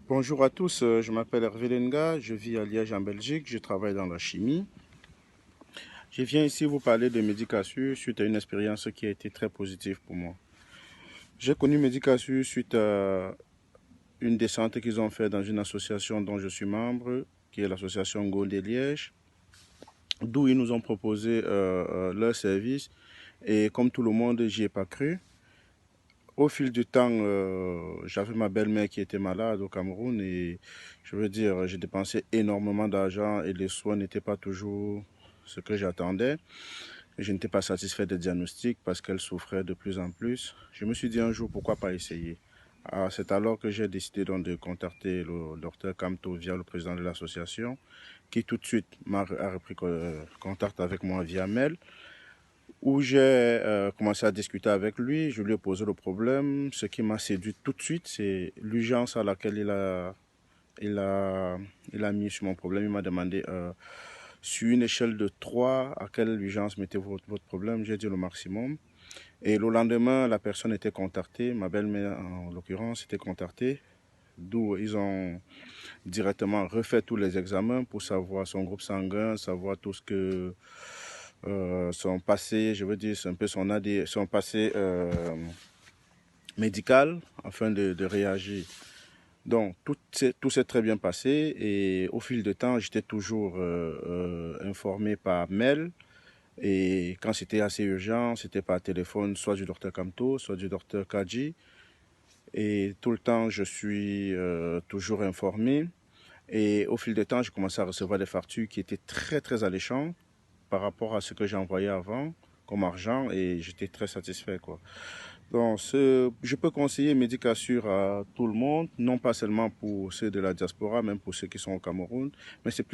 Bonjour à tous, je m'appelle Hervé Lenga, je vis à Liège en Belgique, je travaille dans la chimie. Je viens ici vous parler de Medicassure suite à une expérience qui a été très positive pour moi. J'ai connu Medicassure suite à une descente qu'ils ont fait dans une association dont je suis membre, qui est l'association Gaule de Liège, d'où ils nous ont proposé leur service et comme tout le monde, j'y ai pas cru. Au fil du temps, j'avais ma belle-mère qui était malade au Cameroun et je veux dire, j'ai dépensé énormément d'argent et les soins n'étaient pas toujours ce que j'attendais. Je n'étais pas satisfait des diagnostics parce qu'elle souffrait de plus en plus. Je me suis dit un jour, pourquoi pas essayer? C'est alors que j'ai décidé donc de contacter le docteur Kamto via le président de l'association qui tout de suite a repris contact avec moi via mail où j'ai commencé à discuter avec lui. Je lui ai posé le problème. Ce qui m'a séduit tout de suite, c'est l'urgence à laquelle il a, il a mis sur mon problème. Il m'a demandé sur une échelle de 3, à quelle urgence mettez votre problème. J'ai dit le maximum. Et le lendemain, la personne était contactée, ma belle-mère en l'occurrence était contactée, d'où ils ont directement refait tous les examens pour savoir son groupe sanguin, savoir tout ce que son passé, je veux dire, c'est un peu son passé médical afin de réagir. Donc, tout s'est très bien passé et au fil du temps, j'étais toujours informé par mail. Et quand c'était assez urgent, c'était par téléphone, soit du docteur Kamto, soit du docteur Kadji. Et tout le temps, je suis toujours informé. Et au fil du temps, j'ai commencé à recevoir des factures qui étaient très, très alléchantes par rapport à ce que j'ai envoyé avant comme argent et j'étais très satisfait, quoi. Donc, je peux conseiller Medicassure à tout le monde, non pas seulement pour ceux de la diaspora, même pour ceux qui sont au Cameroun, mais c'est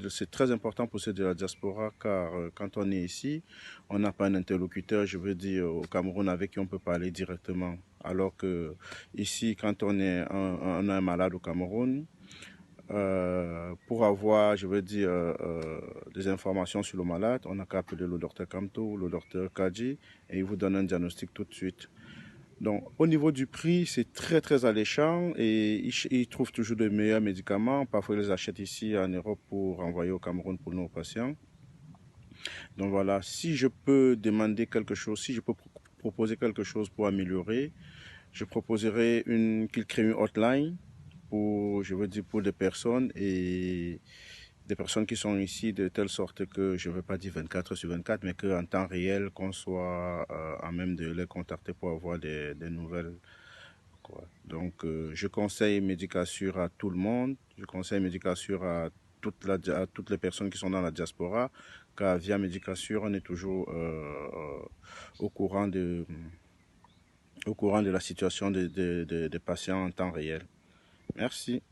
c'est très important pour ceux de la diaspora car quand on est ici, on n'a pas un interlocuteur, je veux dire, au Cameroun avec qui on peut parler directement. Alors que ici, quand on a un malade au Cameroun, pour avoir, je veux dire, des informations sur le malade, on n'a qu'à appeler le docteur Kamto ou le docteur Kadji et il vous donne un diagnostic tout de suite. Donc, au niveau du prix, c'est très, très alléchant et ils trouvent toujours de meilleurs médicaments. Parfois, ils les achètent ici en Europe pour envoyer au Cameroun pour nos patients. Donc voilà, si je peux demander quelque chose, si je peux proposer quelque chose pour améliorer, je proposerais qu'ils créent une hotline pour, je veux dire, pour des personnes et des personnes qui sont ici de telle sorte que je ne veux pas dire 24 sur 24, mais qu'en temps réel, qu'on soit à même de les contacter pour avoir des nouvelles, quoi. Donc, je conseille Medicassure à tout le monde. Je conseille Medicassure à toutes les personnes qui sont dans la diaspora, car via Medicassure, on est toujours au courant au courant de la situation des patients en temps réel. Merci.